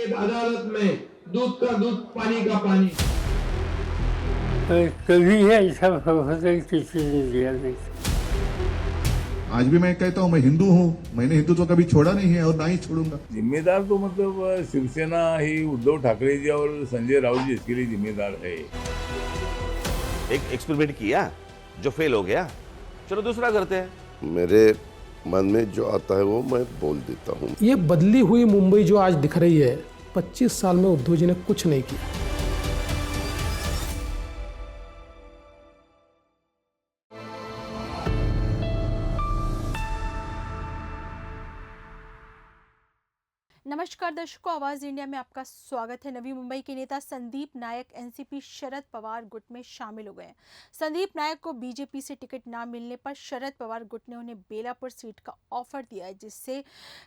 एक अदालत में दूध का दूध पानी का पानी। कभी ऐसा होता किसी ने दिया नहीं। आज भी मैं कहता हूँ मैं हिंदू हूँ, मैंने हिंदुत्व कभी छोड़ा नहीं है और ना ही छोड़ूंगा। जिम्मेदार तो मतलब शिवसेना ही उद्धव ठाकरे जी और संजय राउत जी इसके लिए जिम्मेदार है। एक एक्सपेरिमेंट किया जो फेल हो गया, चलो दूसरा करते हैं। मेरे मन में जो आता है वो मैं बोल देता हूँ। ये बदली हुई मुंबई जो आज दिख रही है, 25 साल में उद्धव जी ने कुछ नहीं किया। नमस्कार दर्शकों, आवाज इंडिया में आपका स्वागत है। नवी मुंबई के नेता संदीप नायक एनसीपी शरद पवार गुट में शामिल हो गए हैं। संदीप नायक को बीजेपी से टिकट ना मिलने पर शरद पवार गुट ने उन्हें बेलापुर सीट का ऑफर दिया है, जिससे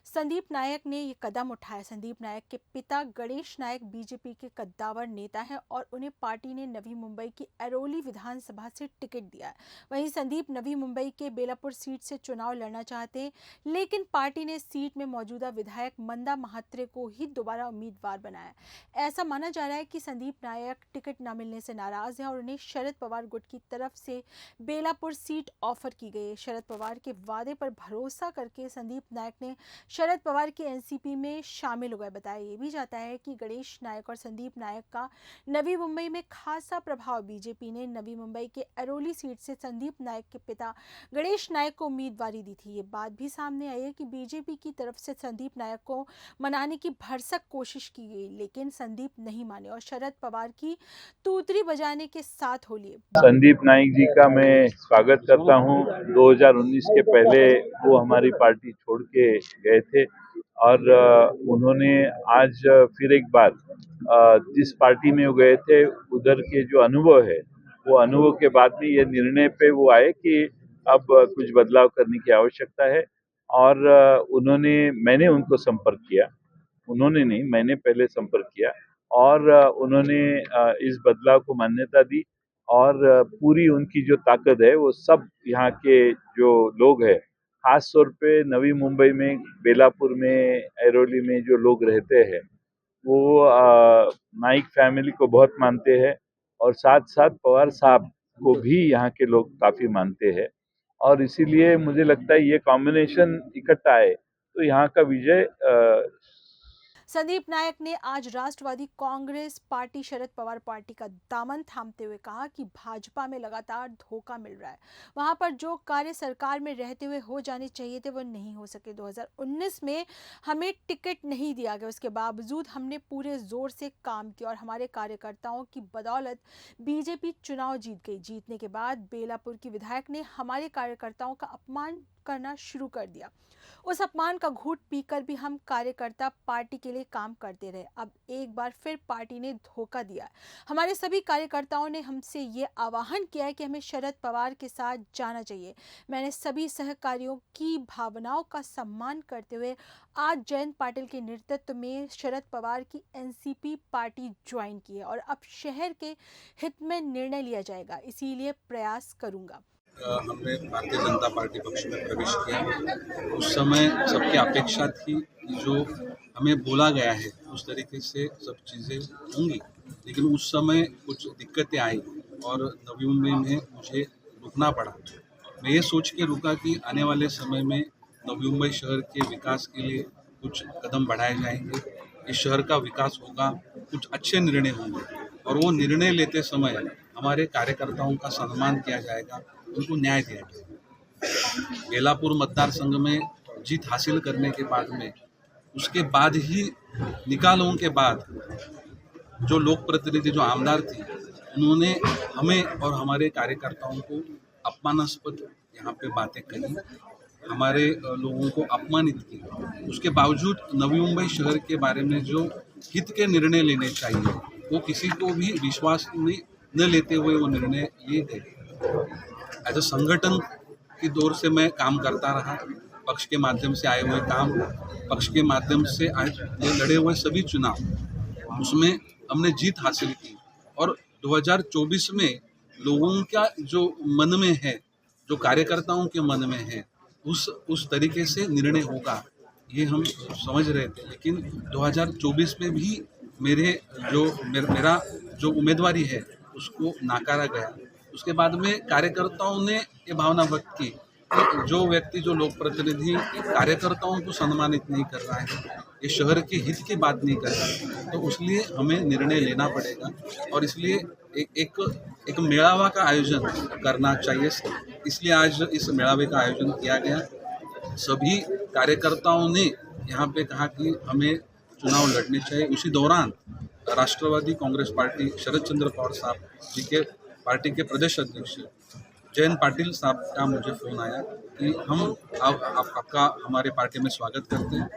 संदीप नायक ने ये कदम उठाया। संदीप नायक के पिता गणेश नायक बीजेपी के कद्दावर नेता हैं और उन्हें पार्टी ने नवी मुंबई की अरोली विधानसभा से टिकट दिया है। वहीं संदीप नवी मुंबई के बेलापुर सीट से चुनाव लड़ना चाहते हैं, लेकिन पार्टी ने सीट में मौजूदा विधायक मंदा महात्रे को ही दोबारा उम्मीदवार बनाया। ऐसा माना जा रहा है कि संदीप नायक टिकट न मिलने से नाराज हैं और उन्हें शरद पवार गुट की तरफ से बेलापुर सीट ऑफर की गई है। शरद पवार के वादे पर भरोसा करके संदीप नायक ने शरद पवार के एनसीपी में शामिल हो गए। बताया ये भी जाता है कि गणेश नायक और संदीप नायक का नवी मुंबई में खासा प्रभाव। बीजेपी ने नवी मुंबई के अरोली सीट से संदीप नायक के पिता गणेश नायक को उम्मीदवारी दी थी। ये बात भी सामने आई है कि बीजेपी की तरफ से संदीप नायक को मनाने की भरसक कोशिश की गई, लेकिन संदीप नहीं माने और शरद पवार की तूतरी बजाने के साथ हो लिए। संदीप नाइक जी का मैं स्वागत करता हूं। 2019 के पहले वो हमारी पार्टी छोड़ के गए थे और उन्होंने आज फिर एक बार जिस पार्टी में वो गए थे उधर के जो अनुभव है, वो अनुभव के बाद में ये निर्णय पे वो आए कि अब कुछ बदलाव करने की आवश्यकता है। और मैंने उनको संपर्क किया, उन्होंने नहीं, मैंने पहले संपर्क किया और उन्होंने इस बदलाव को मान्यता दी और पूरी उनकी जो ताकत है वो सब यहाँ के जो लोग हैं, खास तौर पे नवी मुंबई में, बेलापुर में, ऐरोली में जो लोग रहते हैं वो नाइक फैमिली को बहुत मानते हैं और साथ साथ पवार साहब को भी यहाँ के लोग काफी मानते हैं और इसीलिए मुझे लगता है ये कॉम्बिनेशन इकट्ठा है तो यहाँ का विजय। संदीप नायक ने आज राष्ट्रवादी कांग्रेस पार्टी शरद पवार पार्टी का दामन थामते हुए कहा कि भाजपा में लगातार धोखा मिल रहा है। वहां पर जो कार्य सरकार में रहते हुए हो जाने चाहिए थे वो नहीं हो सके। 2019 में हमें टिकट नहीं दिया गया, उसके बावजूद हमने पूरे जोर से काम किया और हमारे कार्यकर्ताओं की बदौलत बीजेपी चुनाव जीत गई। जीतने के बाद बेलापुर की विधायक ने हमारे कार्यकर्ताओं का अपमान करना शुरू कर दिया। उस अपमान का घूंट पीकर भी हम कार्यकर्ता पार्टी के लिए काम करते रहे। अब एक बार फिर पार्टी ने धोखा दिया। हमारे सभी कार्यकर्ताओं ने हमसे ये आह्वान किया है कि हमें शरद पवार के साथ जाना चाहिए। मैंने सभी सहकारियों की भावनाओं का सम्मान करते हुए आज जयंत पाटिल के नेतृत्व में शरद पवार की एनसीपी पार्टी ज्वाइन की है और अब शहर के हित में निर्णय लिया जाएगा, इसीलिए प्रयास करूंगा। हमने भारतीय जनता पार्टी पक्ष में प्रवेश किया। उस समय सबकी अपेक्षा थी जो हमें बोला गया है उस तरीके से सब चीज़ें होंगी, लेकिन उस समय कुछ दिक्कतें आई और नवी मुंबई में मुझे रुकना पड़ा। मैं ये सोच के रुका कि आने वाले समय में नवी मुंबई शहर के विकास के लिए कुछ कदम बढ़ाए जाएंगे, इस शहर का विकास होगा, कुछ अच्छे निर्णय होंगे और वो निर्णय लेते समय हमारे कार्यकर्ताओं का सम्मान किया जाएगा, उनको न्याय दिया जाएगा। बेलापुर मतदार संघ में जीत हासिल करने के बाद में उसके बाद ही निकालों के बाद जो लोक प्रतिनिधि, जो आमदार थे, उन्होंने हमें और हमारे कार्यकर्ताओं को अपमानास्पद यहाँ पे बातें कही, हमारे लोगों को अपमानित किया। उसके बावजूद नवी मुंबई शहर के बारे में जो हित के निर्णय लेने चाहिए वो किसी को भी विश्वास में न लेते हुए वो निर्णय लिए गए। एज अ संगठन की दौर से मैं काम करता रहा, पक्ष के माध्यम से आए हुए काम, पक्ष के माध्यम से आज ये लड़े हुए सभी चुनाव, उसमें हमने जीत हासिल की और 2024 में लोगों का जो मन में है, जो कार्यकर्ताओं के मन में है, उस तरीके से निर्णय होगा ये हम समझ रहे थे, लेकिन 2024 में भी मेरा जो उम्मीदवारी है उसको नकारा गया। उसके बाद में कार्यकर्ताओं ने ये भावना व्यक्त की कि जो व्यक्ति, जो लोक प्रतिनिधि कार्यकर्ताओं को सम्मानित नहीं कर रहा है, ये शहर के हित की बात नहीं कर रहा है, तो उसलिए हमें निर्णय लेना पड़ेगा और इसलिए एक मेळावा का आयोजन करना चाहिए। इसलिए आज इस मेळावे का आयोजन किया गया। सभी कार्यकर्ताओं ने यहाँ पे कहा कि हमें चुनाव लड़ने चाहिए। उसी दौरान राष्ट्रवादी कांग्रेस पार्टी शरद चंद्र पवार साहब जी के पार्टी के प्रदेश अध्यक्ष जयंत पाटिल साहब का मुझे फ़ोन आया कि हम आपका हमारे पार्टी में स्वागत करते हैं।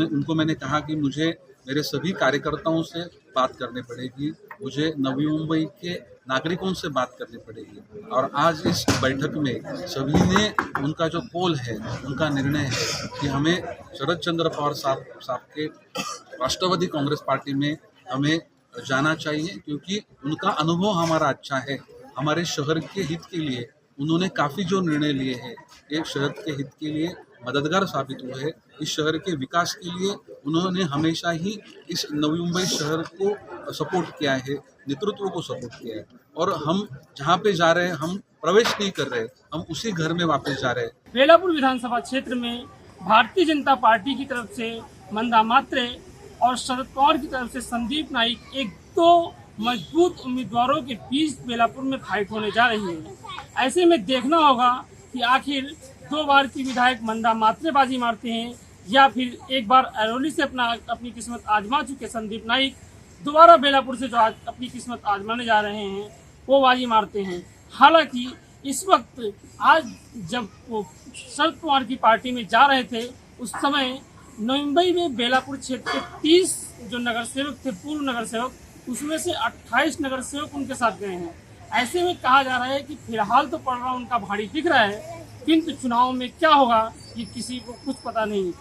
उनको मैंने कहा कि मुझे मेरे सभी कार्यकर्ताओं से बात करनी पड़ेगी, मुझे नवी मुंबई के नागरिकों से बात करनी पड़ेगी। और आज इस बैठक में सभी ने उनका जो पोल है, उनका निर्णय है कि हमें शरद चंद्र पवार साहब के राष्ट्रवादी कांग्रेस पार्टी में हमें जाना चाहिए, क्योंकि उनका अनुभव हमारा अच्छा है। हमारे शहर के हित के लिए उन्होंने काफ़ी जो निर्णय लिए हैं, ये शहर के हित के लिए मददगार साबित हुए हैं। इस शहर के विकास के लिए उन्होंने हमेशा ही इस नवी मुंबई शहर को सपोर्ट किया है, नेतृत्व को सपोर्ट किया है। और हम जहाँ पे जा रहे हैं, हम प्रवेश नहीं कर रहे, हम उसी घर में वापस जा रहे हैं। बेलापुर विधानसभा क्षेत्र में भारतीय जनता पार्टी की तरफ से मंदा मात्रे और शरद पवार की तरफ से संदीप नाइक, एक दो मजबूत उम्मीदवारों के बीच बेलापुर में फाइट होने जा रही है। ऐसे में देखना होगा कि आखिर 2 बार की विधायक मंदा मात्रे बाजी मारते हैं या फिर एक बार अरौली से अपनी किस्मत आजमा चुके संदीप नाइक दोबारा बेलापुर से जो अपनी किस्मत आजमाने जा रहे हैं वो बाजी मारते हैं। हालांकि इस वक्त आज जब वो शरद पवार की पार्टी में जा रहे थे, उस समय मुंबई में बेलापुर क्षेत्र के 30 जो नगर सेवक थे, पूर्व नगर सेवक, उसमें से 28 नगर सेवक उनके साथ गए हैं। ऐसे में कहा जा रहा है कि फिलहाल तो पड़ रहा उनका भारी दिख रहा है, किंतु चुनाव में क्या होगा ये किसी को कुछ पता नहीं।